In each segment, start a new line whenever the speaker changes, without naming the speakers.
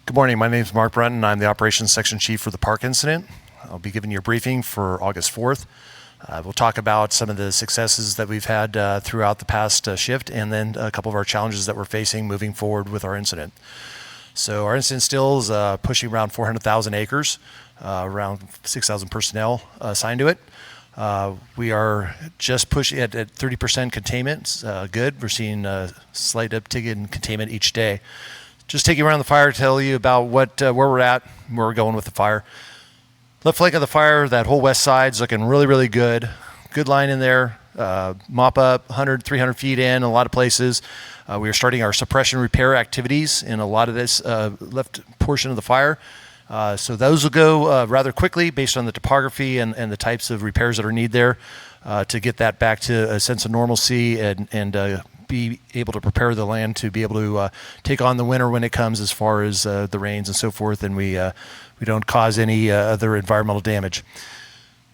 Good morning. My name is Mark Brunton. I'm the Operations Section Chief for the Park incident. I'll be giving you a briefing for August 4th. We'll talk about some of the successes that we've had throughout the past shift, and then a couple of our challenges that we're facing moving forward with our incident. So our incident still is pushing around 400,000 acres, around 6,000 personnel assigned to it. We are just pushing at 30% containment. Good. We're seeing a slight uptick in containment each day. Just taking around the fire to tell you about where we're at, where we're going with the fire. Left flank of the fire, that whole west side's looking really, really good. Good line in there. Mop up 100, 300 feet in a lot of places. We are starting our suppression repair activities in a lot of this left portion of the fire. So those will go rather quickly based on the topography and the types of repairs that are needed there to get that back to a sense of normalcy and be able to prepare the land to be able to take on the winter when it comes, as far as the rains and so forth, and we don't cause any other environmental damage.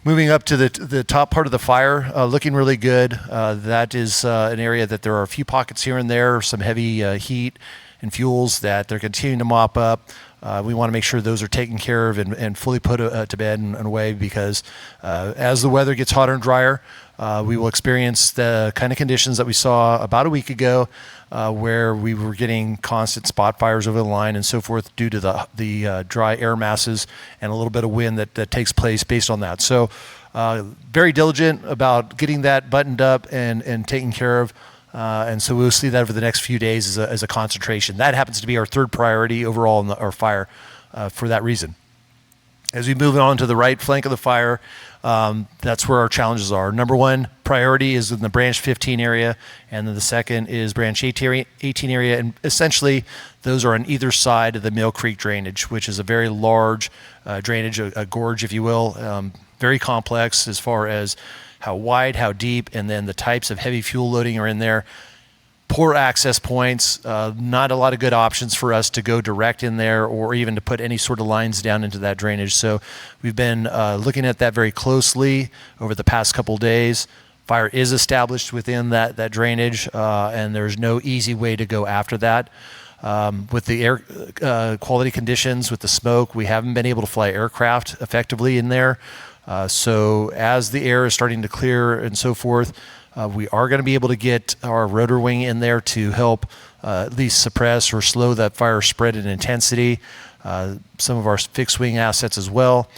Moving up to the top part of the fire, looking really good. That is an area that there are a few pockets here and there, some heavy heat and fuels that they're continuing to mop up. We want to make sure those are taken care of and fully put to bed and away, because as the weather gets hotter and drier, we will experience the kind of conditions that we saw about a week ago, where we were getting constant spot fires over the line and so forth due to the dry air masses and a little bit of wind that takes place based on that. So very diligent about getting that buttoned up and taken care of. And so we'll see that over the next few days as a concentration. That happens to be our third priority overall in our fire for that reason. As we move on to the right flank of the fire, that's where our challenges are. Number one priority is in the branch 15 area, and then the second is branch 18 area. And essentially, those are on either side of the Mill Creek drainage, which is a very large drainage, a gorge, if you will, very complex as far as how wide, how deep, and then the types of heavy fuel loading are in there. Poor access points, not a lot of good options for us to go direct in there or even to put any sort of lines down into that drainage. So we've been looking at that very closely over the past couple days. Fire is established within that drainage, and there's no easy way to go after that. With the air quality conditions, with the smoke, we haven't been able to fly aircraft effectively in there. So as the air is starting to clear and so forth, we are going to be able to get our rotor wing in there to help at least suppress or slow that fire spread in intensity. Some of our fixed wing assets as well.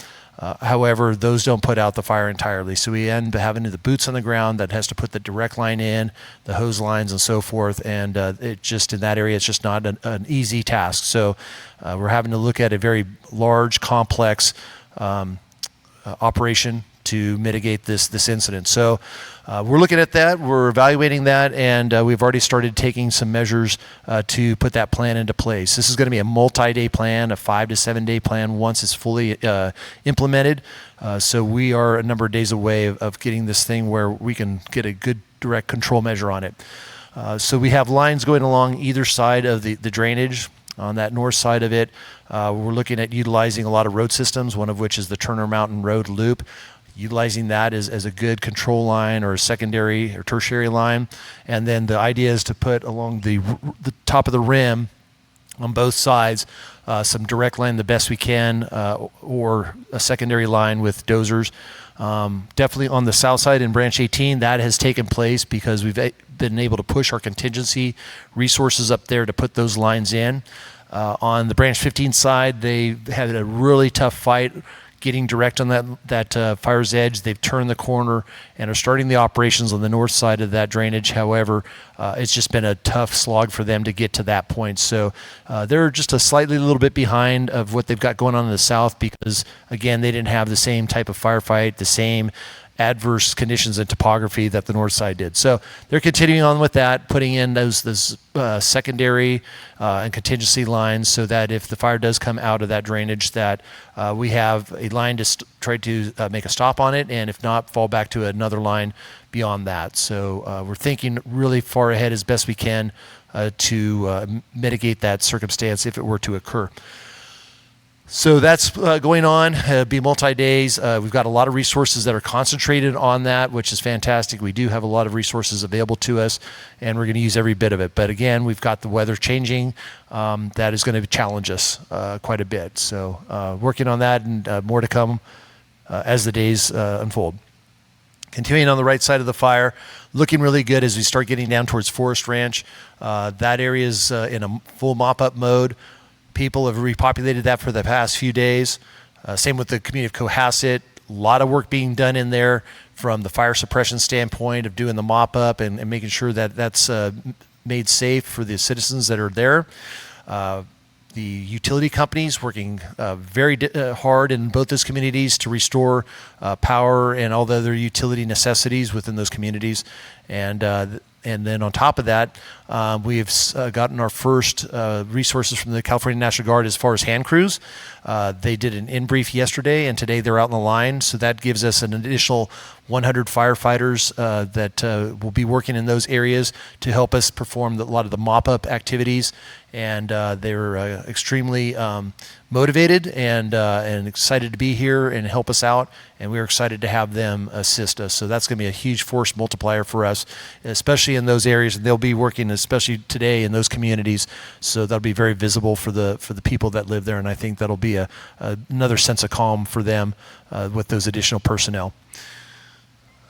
However, those don't put out the fire entirely. So we end up having the boots on the ground that has to put the direct line in, the hose lines and so forth. And it just in that area, it's just not an easy task. So we're having to look at a very large, complex operation to mitigate this incident. So we're looking at that, we're evaluating that, and we've already started taking some measures to put that plan into place. This is going to be a multi-day plan, a 5 to 7 day plan once it's fully implemented. So we are a number of days away of getting this thing where we can get a good direct control measure on it. So we have lines going along either side of the drainage. On that north side of it, we're looking at utilizing a lot of road systems, one of which is the Turner Mountain Road Loop. Utilizing that as a good control line or a secondary or tertiary line. And then the idea is to put along the top of the rim on both sides some direct line the best we can, or a secondary line with dozers. Definitely on the south side in branch 18, that has taken place because we've been able to push our contingency resources up there to put those lines in. On the branch 15 side, they had a really tough fight getting direct on that fire's edge. They've turned the corner and are starting the operations on the north side of that drainage. However, it's just been a tough slog for them to get to that point. So they're just a little bit behind of what they've got going on in the south because, again, they didn't have the same type of firefight, the same adverse conditions and topography that the north side did. So they're continuing on with that, putting in those secondary and contingency lines so that if the fire does come out of that drainage, that we have a line to try to make a stop on it, and if not, fall back to another line beyond that. So we're thinking really far ahead as best we can to mitigate that circumstance if it were to occur. So that's going on. Be multi-days. We've got a lot of resources that are concentrated on that, which is fantastic. We do have a lot of resources available to us, and we're going to use every bit of it. But again, we've got the weather changing. That is going to challenge us quite a bit. So working on that, and more to come as the days unfold. Continuing on the right side of the fire, looking really good as we start getting down towards Forest Ranch. That area is in a full mop-up mode. People have repopulated that for the past few days. Same with the community of Cohasset. A lot of work being done in there from the fire suppression standpoint of doing the mop-up and making sure that that's made safe for the citizens that are there. The utility companies working very hard in both those communities to restore power and all the other utility necessities within those communities. And then on top of that, we've gotten our first resources from the California National Guard as far as hand crews. They did an in-brief yesterday, and today they're out in the line. So that gives us an additional 100 firefighters that will be working in those areas to help us perform a lot of the mop-up activities. And they're extremely motivated and excited to be here and help us out. And we're excited to have them assist us. So that's going to be a huge force multiplier for us, especially in those areas. And they'll be working, especially today, in those communities. So that'll be very visible for the people that live there. And I think that'll be another sense of calm for them with those additional personnel.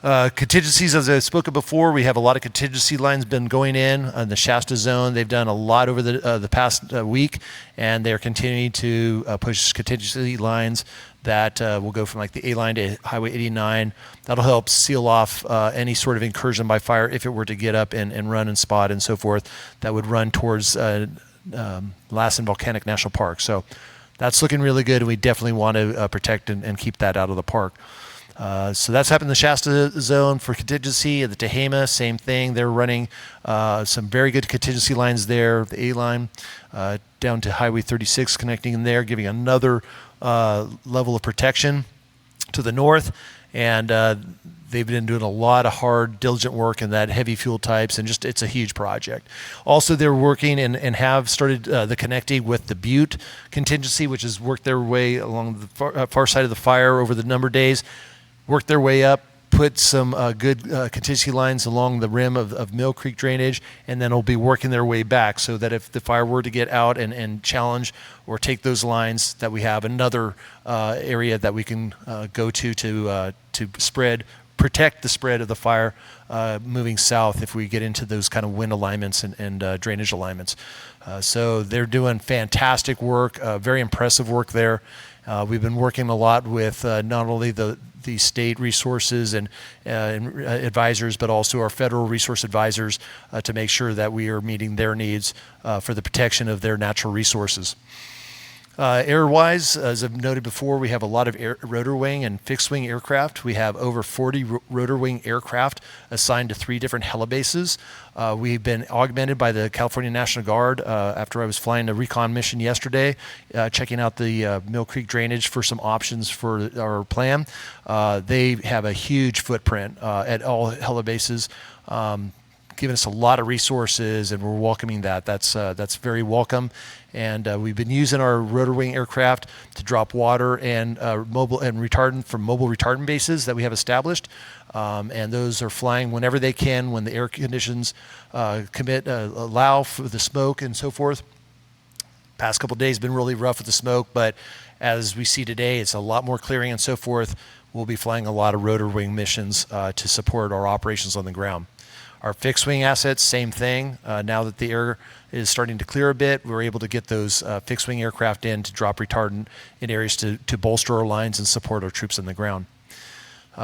Contingencies, as I spoke before, we have a lot of contingency lines been going in the Shasta zone. They've done a lot over the past week, and they're continuing to push contingency lines that will go from like the A line to Highway 89. That'll help seal off any sort of incursion by fire if it were to get up and run and spot and so forth. That would run towards Lassen Volcanic National Park. So that's looking really good, and we definitely want to protect and keep that out of the park. So that's happened in the Shasta zone for contingency. At the Tehama, same thing. They're running some very good contingency lines there. The A line down to Highway 36 connecting in there, giving another level of protection to the north. And they've been doing a lot of hard, diligent work in that heavy fuel types, and just it's a huge project. Also, they're working and have started the connecting with the Butte contingency, which has worked their way along the far side of the fire over the number of days. Worked their way up, put some good contingency lines along the rim of Mill Creek drainage, and then will be working their way back so that if the fire were to get out and challenge or take those lines, that we have another area that we can go to protect the spread of the fire moving south if we get into those kind of wind alignments and drainage alignments. So they're doing fantastic work, very impressive work there. We've been working a lot with not only the state resources and advisors, but also our federal resource advisors to make sure that we are meeting their needs for the protection of their natural resources. Air-wise, as I've noted before, we have a lot of rotor wing and fixed wing aircraft. We have over 40 rotor wing aircraft assigned to 3 different helibases. We've been augmented by the California National Guard after I was flying a recon mission yesterday, checking out the Mill Creek drainage for some options for our plan. They have a huge footprint at all helibases. Giving us a lot of resources, and we're welcoming that. That's very welcome. And we've been using our rotor wing aircraft to drop water and mobile and retardant from mobile retardant bases that we have established. And those are flying whenever they can, when the air conditions allow for the smoke and so forth. Past couple of days been really rough with the smoke, but as we see today, it's a lot more clearing and so forth. We'll be flying a lot of rotor wing missions to support our operations on the ground. Our fixed wing assets, same thing. Now that the air is starting to clear a bit, we're able to get those fixed wing aircraft in to drop retardant in areas to bolster our lines and support our troops on the ground.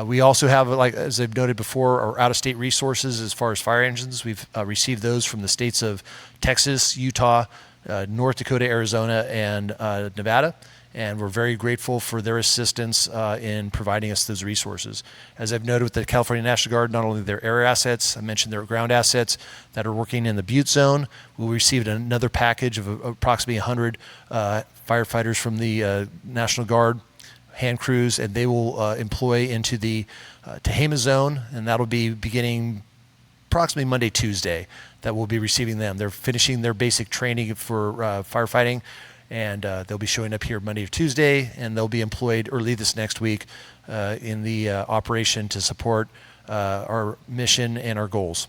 We also have, like as I've noted before, our out-of-state resources as far as fire engines. We've received those from the states of Texas, Utah, North Dakota, Arizona, and Nevada. And we're very grateful for their assistance in providing us those resources. As I've noted with the California National Guard, not only their air assets, I mentioned their ground assets that are working in the Butte zone. We received another package of approximately 100 firefighters from the National Guard, hand crews, and they will employ into the Tehama zone, and that'll be beginning approximately Monday, Tuesday, that we'll be receiving them. They're finishing their basic training for firefighting, and they'll be showing up here Monday or Tuesday, and they'll be employed early this next week in the operation to support our mission and our goals.